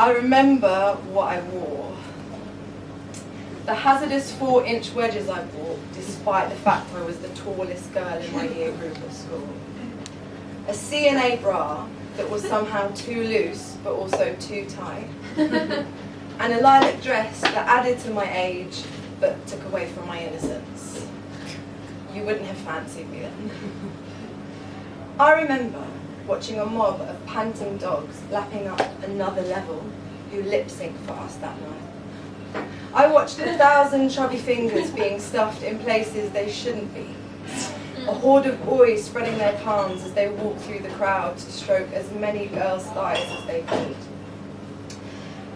I remember what I wore. The hazardous 4-inch wedges I wore, despite the fact I was the tallest girl in my year group at school. A CNA bra that was somehow too loose, but also too tight. And a lilac dress that added to my age, but took away from my innocence. You wouldn't have fancied me then. I remember watching a mob of panting dogs lapping up another level who lip-synced for us that night. I watched 1,000 chubby fingers being stuffed in places they shouldn't be. A horde of boys spreading their palms as they walked through the crowd to stroke as many girls' thighs as they could.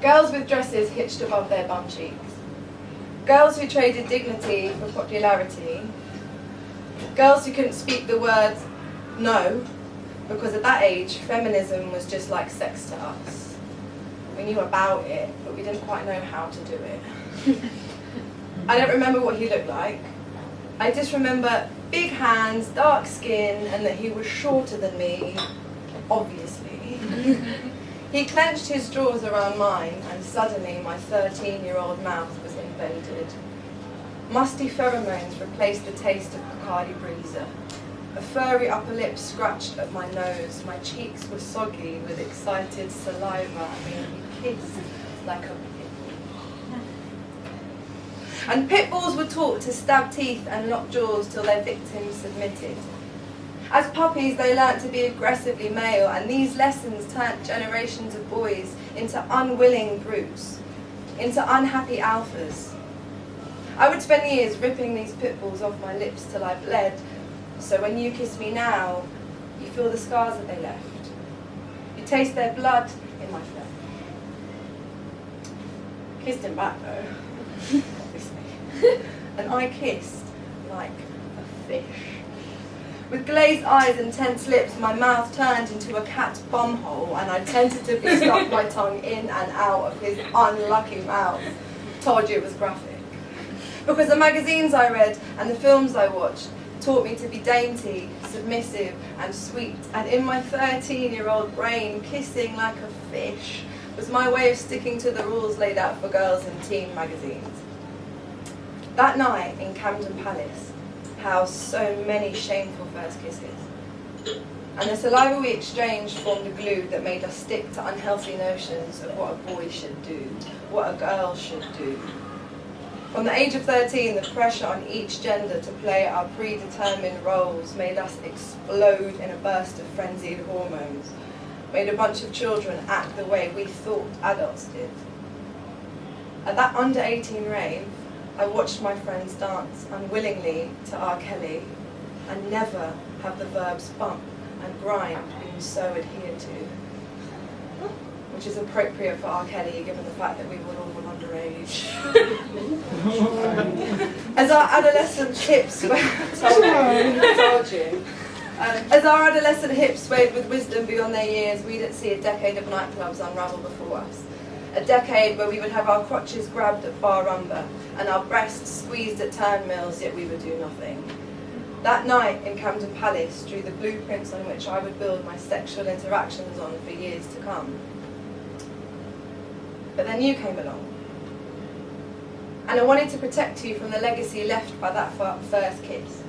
Girls with dresses hitched above their bum cheeks. Girls who traded dignity for popularity. Girls who couldn't speak the words no, because at that age, feminism was just like sex to us. We knew about it, but we didn't quite know how to do it. I don't remember what he looked like. I just remember big hands, dark skin, and that he was shorter than me, obviously. He clenched his jaws around mine, and suddenly my 13-year-old mouth was invaded. Musty pheromones replaced the taste of Bacardi Breezer. A furry upper lip scratched at my nose. My cheeks were soggy with excited saliva being kissed like a pit bull. And pit bulls were taught to stab teeth and lock jaws till their victims submitted. As puppies, they learnt to be aggressively male, and these lessons turned generations of boys into unwilling brutes, into unhappy alphas. I would spend years ripping these pit bulls off my lips till I bled, so when you kiss me now, you feel the scars that they left. You taste their blood in my flesh. Kissed him back though, obviously. And I kissed like a fish. With glazed eyes and tense lips, my mouth turned into a cat's bumhole, and I tentatively stuck my tongue in and out of his unlucky mouth. Told you it was graphic. Because the magazines I read and the films I watched taught me to be dainty, submissive, and sweet, and in my 13-year-old brain, kissing like a fish was my way of sticking to the rules laid out for girls in teen magazines. That night in Camden Palace housed so many shameful first kisses, and the saliva we exchanged formed a glue that made us stick to unhealthy notions of what a boy should do, what a girl should do. From the age of 13, the pressure on each gender to play our predetermined roles made us explode in a burst of frenzied hormones, made a bunch of children act the way we thought adults did. At that under 18 rave, I watched my friends dance unwillingly to R. Kelly, and never have the verbs bump and grind been so adhered to, which is appropriate for R. Kelly given the fact that we were all underage. As our adolescent hips as our adolescent hips swayed with wisdom beyond their years, we didn't see a decade of nightclubs unravel before us. A decade where we would have our crotches grabbed at bar rumba and our breasts squeezed at turn mills, yet we would do nothing. That night in Camden Palace drew the blueprints on which I would build my sexual interactions on for years to come. But then you came along. And I wanted to protect you from the legacy left by that first kiss.